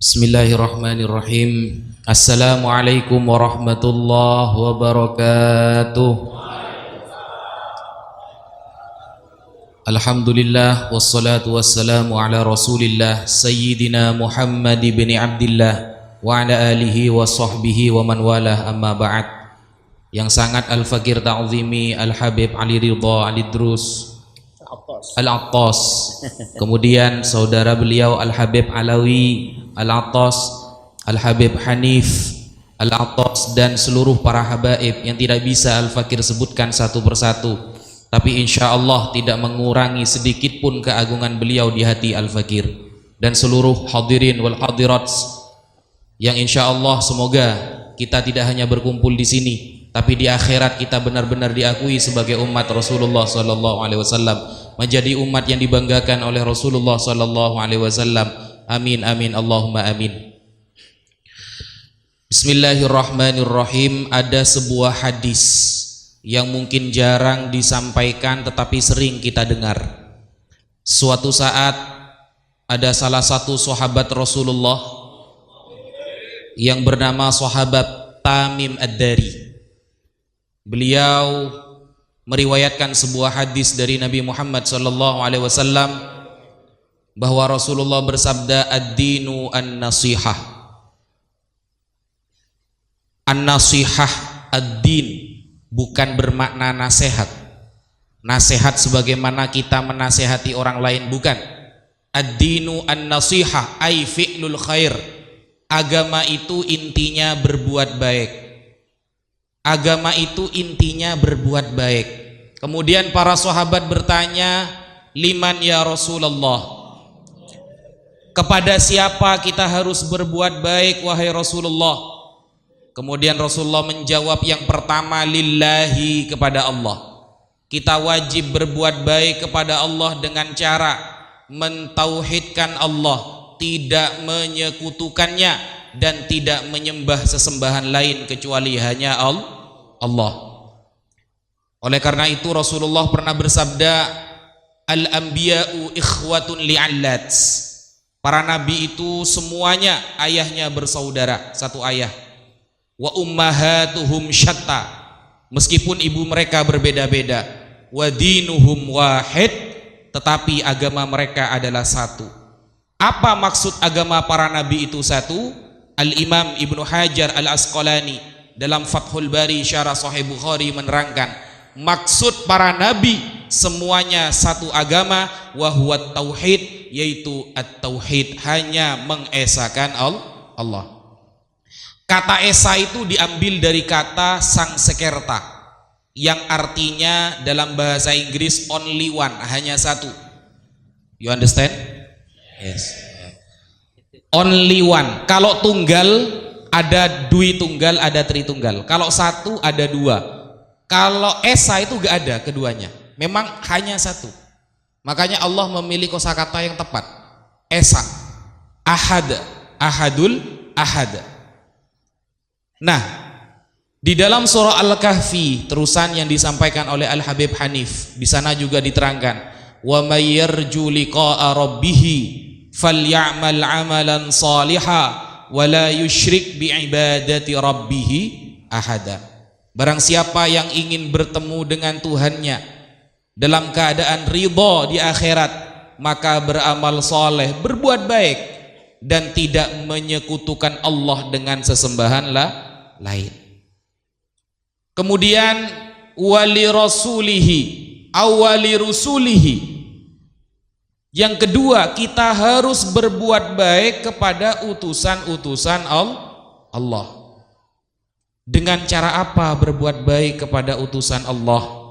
Bismillahirrahmanirrahim. Assalamualaikum warahmatullahi wabarakatuh. Alhamdulillah wassalatu wassalamu ala Rasulillah Sayyidina Muhammad bin Abdillah wa ala alihi wa sahbihi wa man walah, amma ba'd. Yang sangat al-fakir ta'zimi Al-Habib Ali Ridha Al-Idrus Al-Attas, kemudian saudara beliau Al-Habib Alawi Al-Attas, Al-Habib Hanif Al-Attas, dan seluruh para habaib yang tidak bisa Al-Fakir sebutkan satu persatu, tapi insya Allah tidak mengurangi sedikit pun keagungan beliau di hati Al-Fakir. Dan seluruh hadirin wal hadirat yang insya Allah semoga kita tidak hanya berkumpul di sini, tapi di akhirat kita benar-benar diakui sebagai umat Rasulullah SAW, menjadi umat yang dibanggakan oleh Rasulullah SAW. Amin amin Allahumma amin. Bismillahirrahmanirrahim. Ada sebuah hadis yang mungkin jarang disampaikan tetapi sering kita dengar. Suatu saat ada salah satu sahabat Rasulullah yang bernama sahabat Tamim Ad-Dari. Beliau meriwayatkan sebuah hadis dari Nabi Muhammad SAW bahwa Rasulullah bersabda, ad-dinu an-nasihah. An-nasihah, ad-din, bukan bermakna nasihat. Nasihat sebagaimana kita menasihati orang lain, bukan. Ad-dinu an-nasihah, ay fi'lul khair. Agama itu intinya berbuat baik. Agama itu intinya berbuat baik. Kemudian para sahabat bertanya, liman ya Rasulullah? Kepada siapa kita harus berbuat baik wahai Rasulullah? Kemudian Rasulullah menjawab, yang pertama lillahi, kepada Allah. Kita wajib berbuat baik kepada Allah dengan cara mentauhidkan Allah, tidak menyekutukannya dan tidak menyembah sesembahan lain kecuali hanya Allah. Oleh karena itu Rasulullah pernah bersabda, al-anbiya'u ikhwatun li'allat. Para nabi itu semuanya ayahnya bersaudara, satu ayah. Wa ummahatuhum syatta, meskipun ibu mereka berbeda-beda. Wa dinuhum wahid, tetapi agama mereka adalah satu. Apa maksud agama para nabi itu satu? Al-Imam Ibnu Hajar Al-Asqalani dalam Fathul Bari Syarah Sahih Bukhari menerangkan, maksud para nabi semuanya satu agama, wa huwa tauhid, yaitu at-tauhid, hanya mengesakan Allah. Kata esa itu diambil dari kata Sangsekerta yang artinya dalam bahasa Inggris only one, hanya satu. You understand? Yes. Only one. Kalau tunggal ada dui tunggal, ada tri tunggal. Kalau satu ada dua. Kalau esa itu gak ada keduanya. Memang hanya satu. Makanya Allah memilih kosakata yang tepat. Esa, ahad, ahadul, ahad. Nah, di dalam surah Al-Kahfi, terusan yang disampaikan oleh Al-Habib Hanif, di sana juga diterangkan, wa may yarju liqa'a rabbih falyamal 'amalan shalihan wa la yusyrik bi ibadati rabbih ahada. Barang siapa yang ingin bertemu dengan Tuhannya dalam keadaan ridha di akhirat, maka beramal soleh, berbuat baik, dan tidak menyekutukan Allah dengan sesembahan lain. Kemudian wali rasulihi, awali rusulihi. Yang kedua, kita harus berbuat baik kepada utusan-utusan Allah. Dengan cara apa berbuat baik kepada utusan Allah?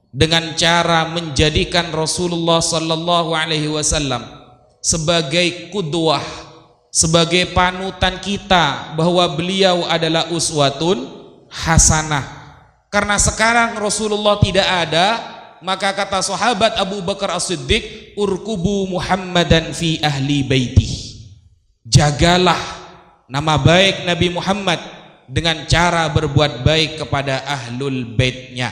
Dengan cara menjadikan Rasulullah sallallahu alaihi wasallam sebagai qudwah, sebagai panutan kita, bahwa beliau adalah uswatun hasanah. Karena sekarang Rasulullah tidak ada, maka kata sahabat Abu Bakar As-Siddiq, urkubu Muhammadan fi ahli baitih. Jagalah nama baik Nabi Muhammad dengan cara berbuat baik kepada ahlul baitnya.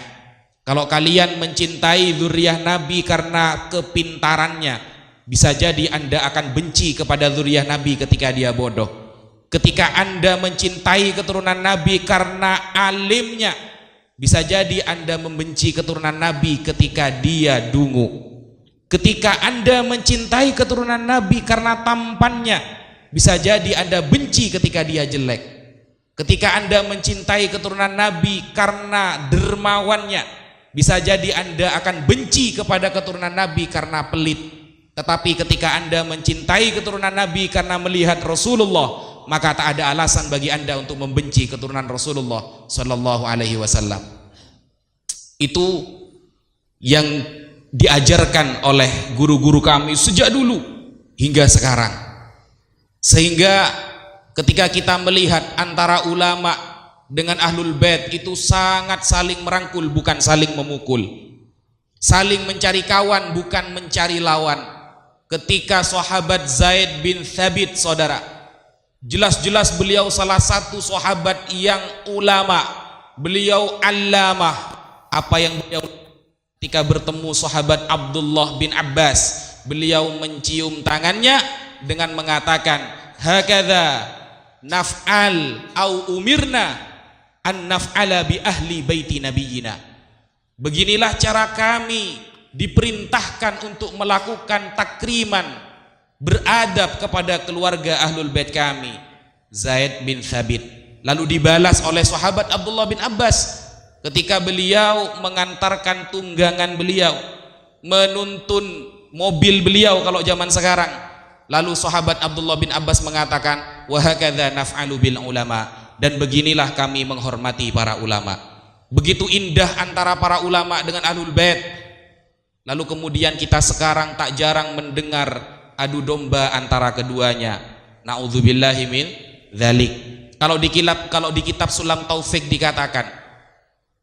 Kalau kalian mencintai zuriyah Nabi karena kepintarannya, bisa jadi Anda akan benci kepada zuriyah Nabi ketika dia bodoh. Ketika Anda mencintai keturunan Nabi karena alimnya, bisa jadi Anda membenci keturunan Nabi ketika dia dungu. Ketika Anda mencintai keturunan Nabi karena tampannya, bisa jadi Anda benci ketika dia jelek. Ketika Anda mencintai keturunan Nabi karena dermawannya, bisa jadi Anda akan benci kepada keturunan Nabi karena pelit. Tetapi ketika Anda mencintai keturunan Nabi karena melihat Rasulullah, maka tak ada alasan bagi Anda untuk membenci keturunan Rasulullah Sallallahu Alaihi Wasallam. Itu yang diajarkan oleh guru-guru kami sejak dulu hingga sekarang. Sehingga ketika kita melihat antara ulama dengan ahlul bait itu sangat saling merangkul, bukan saling memukul. Saling mencari kawan, bukan mencari lawan. Ketika sahabat Zaid bin Thabit, saudara, jelas-jelas beliau salah satu sahabat yang ulama, beliau allamah. Apa yang beliau ketika bertemu sahabat Abdullah bin Abbas, beliau mencium tangannya dengan mengatakan, hakadha naf'al au umirna an naf'ala bi ahli baiti nabiyina. Beginilah cara kami diperintahkan untuk melakukan takriman, beradab kepada keluarga ahlul bait kami, Zaid bin Thabit. Lalu dibalas oleh sahabat Abdullah bin Abbas ketika beliau mengantarkan tunggangan beliau, menuntun mobil beliau kalau zaman sekarang. Lalu sahabat Abdullah bin Abbas mengatakan, wa hakadha naf'alu bil ulama, dan beginilah kami menghormati para ulama. Begitu indah antara para ulama dengan ahlul bait. Lalu kemudian kita sekarang tak jarang mendengar adu domba antara keduanya. Na'udzubillahi min dzalik. Kalau di kitab Sulam Taufik dikatakan,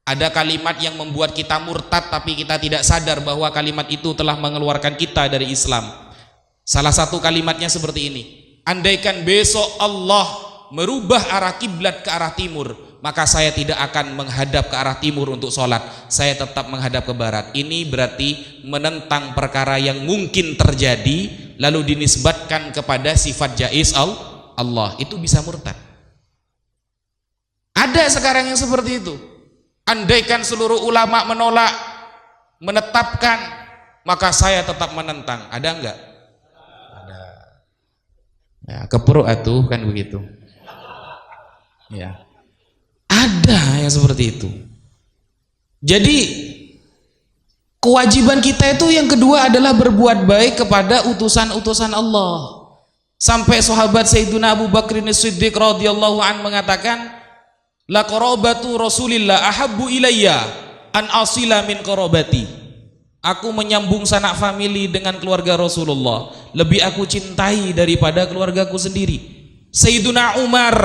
ada kalimat yang membuat kita murtad tapi kita tidak sadar bahwa kalimat itu telah mengeluarkan kita dari Islam. Salah satu kalimatnya seperti ini: andaikan besok Allah merubah arah kiblat ke arah timur, maka saya tidak akan menghadap ke arah timur untuk sholat, saya tetap menghadap ke barat. Ini berarti menentang perkara yang mungkin terjadi lalu dinisbatkan kepada sifat jaiz Allah. Itu bisa murtad. Ada sekarang yang seperti itu. Andaikan seluruh ulama menolak, menetapkan, maka saya tetap menentang. Ada enggak? Ada. Ya, kepro atuh kan begitu. Ya. Ada yang seperti itu. Jadi kewajiban kita itu yang kedua adalah berbuat baik kepada utusan-utusan Allah. Sampai sahabat Sayyidina Abu Bakrin As-Siddiq radhiyallahu an mengatakan, la qarabatu Rasulillah ahabbu ilayya an asila min qarabati. Aku menyambung sanak famili dengan keluarga Rasulullah lebih aku cintai daripada keluargaku sendiri. Sayyidina Umar,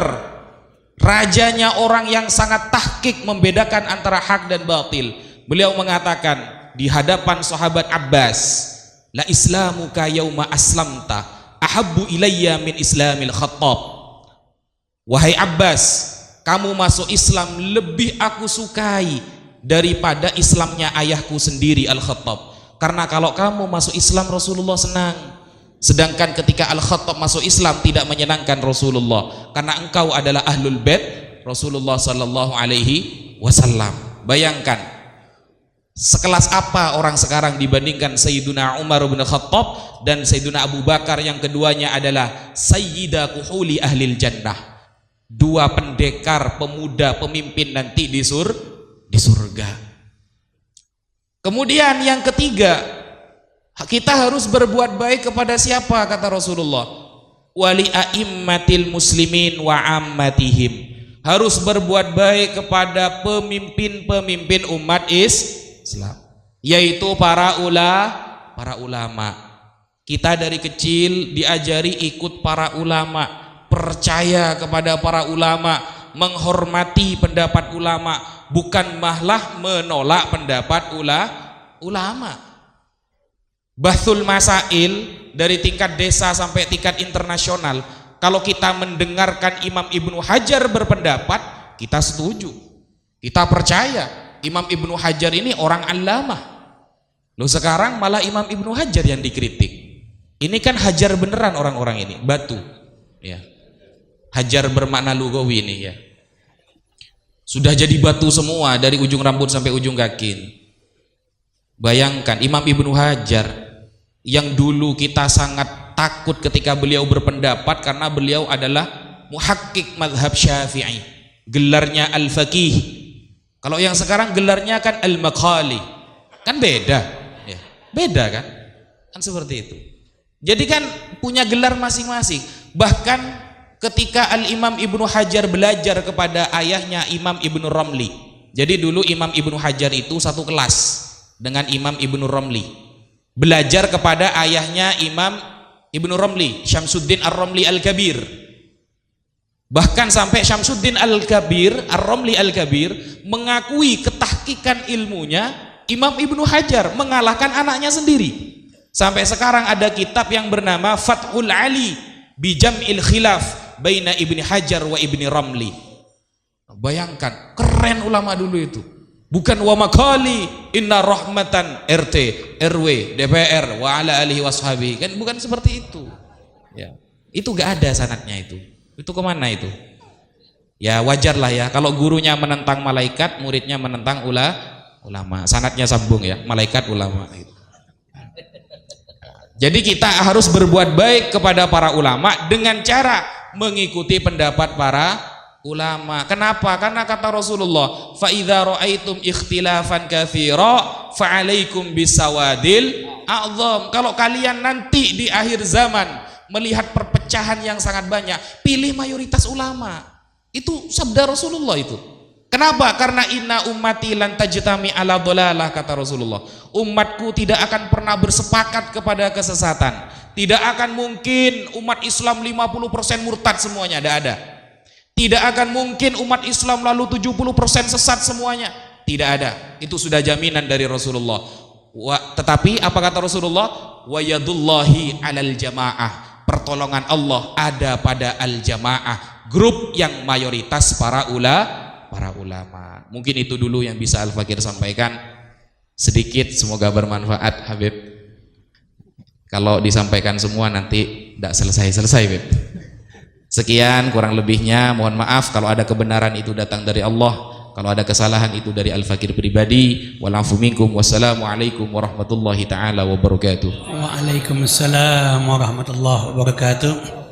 rajanya orang yang sangat tahqiq membedakan antara hak dan batil, beliau mengatakan di hadapan sahabat Abbas, la islamuka yauma aslamta ahabbu ilayya min islamil Khattab. Wahai Abbas, kamu masuk Islam lebih aku sukai daripada Islamnya ayahku sendiri Al-Khattab. Karena kalau kamu masuk Islam Rasulullah senang, sedangkan ketika Al-Khattab masuk Islam tidak menyenangkan Rasulullah, karena engkau adalah ahlul bait Rasulullah sallallahu alaihi wasallam. Bayangkan sekelas apa orang sekarang dibandingkan Sayyiduna Umar bin Khattab dan Sayyiduna Abu Bakar, yang keduanya adalah sayyida kuhuli ahlil jannah. Dua pendekar, pemuda, pemimpin nanti di surga. Kemudian yang ketiga, kita harus berbuat baik kepada siapa? Kata Rasulullah, wali a'immatil muslimin wa ammatihim. Harus berbuat baik kepada pemimpin-pemimpin umat Islam, yaitu para ulama. Kita dari kecil diajari ikut para ulama, percaya kepada para ulama, menghormati pendapat ulama, bukan malah menolak pendapat ulama. Bahsul masail dari tingkat desa sampai tingkat internasional, kalau kita mendengarkan Imam Ibnu Hajar berpendapat, kita setuju, kita percaya Imam Ibnu Hajar ini orang allamah. Loh, sekarang malah Imam Ibnu Hajar yang dikritik. Ini kan hajar beneran orang-orang ini, batu. Ya. Hajar bermakna lugawi ini ya. Sudah jadi batu semua dari ujung rambut sampai ujung kaki. Bayangkan Imam Ibnu Hajar yang dulu kita sangat takut ketika beliau berpendapat karena beliau adalah muhakkik mazhab Syafi'i. Gelarnya al-faqih. Kalau yang sekarang gelarnya kan al-maqali. Kan beda. Ya. Beda kan? Kan seperti itu. Jadi kan punya gelar masing-masing. Bahkan ketika Al-Imam Ibnu Hajar belajar kepada ayahnya Imam Ibnu Romli. Jadi dulu Imam Ibnu Hajar itu satu kelas dengan Imam Ibnu Romli. Belajar kepada ayahnya Imam Ibnu Romli, Syamsuddin Ar-Romli Al-Kabir. Bahkan sampai Syamsuddin Al-Kabir, Ar-Romli Al-Kabir mengakui ketahkikan ilmunya Imam Ibnu Hajar, mengalahkan anaknya sendiri. Sampai sekarang ada kitab yang bernama Fathul Ali Bijam'il Khilaf Baina Ibni Hajar wa Ibni Ramli. Bayangkan, keren ulama dulu itu. Bukan wa makali inna rahmatan RT, RW, DPR wa ala alihi washabihi. Kan bukan seperti itu. Ya. Itu gak ada sanadnya itu. Itu kemana itu? Ya wajarlah ya. Kalau gurunya menentang malaikat, muridnya menentang ulama. Sanadnya sambung ya. Malaikat ulama itu. Jadi kita harus berbuat baik kepada para ulama dengan cara mengikuti pendapat para ulama. Kenapa? Karena kata Rasulullah, fa idza raaitum ikhtilafan katsira fa alaikum bisawadil a'zam. Kalau kalian nanti di akhir zaman melihat perpecahan yang sangat banyak, pilih mayoritas ulama. Itu sabda Rasulullah itu. Kenapa? Karena inna ummati lan tajtami ala dhalalah, kata Rasulullah. Umatku tidak akan pernah bersepakat kepada kesesatan. Tidak akan mungkin umat Islam 50% murtad semuanya, tidak ada. Tidak akan mungkin umat Islam lalu 70% sesat semuanya. Tidak ada. Itu sudah jaminan dari Rasulullah. Tetapi apa kata Rasulullah? Wa yadullahi 'alal jamaah. Pertolongan Allah ada pada al-jamaah, grup yang mayoritas para ulama. Mungkin itu dulu yang bisa Al-Fakir sampaikan sedikit, semoga bermanfaat Habib. Kalau disampaikan semua nanti tidak selesai Habib. Sekian, kurang lebihnya mohon maaf. Kalau ada kebenaran itu datang dari Allah, kalau ada kesalahan itu dari Al-Fakir pribadi. Walafu minkum. Wassalamualaikum warahmatullahi taala wabarakatuh. Waalaikumsalam warahmatullahi wabarakatuh.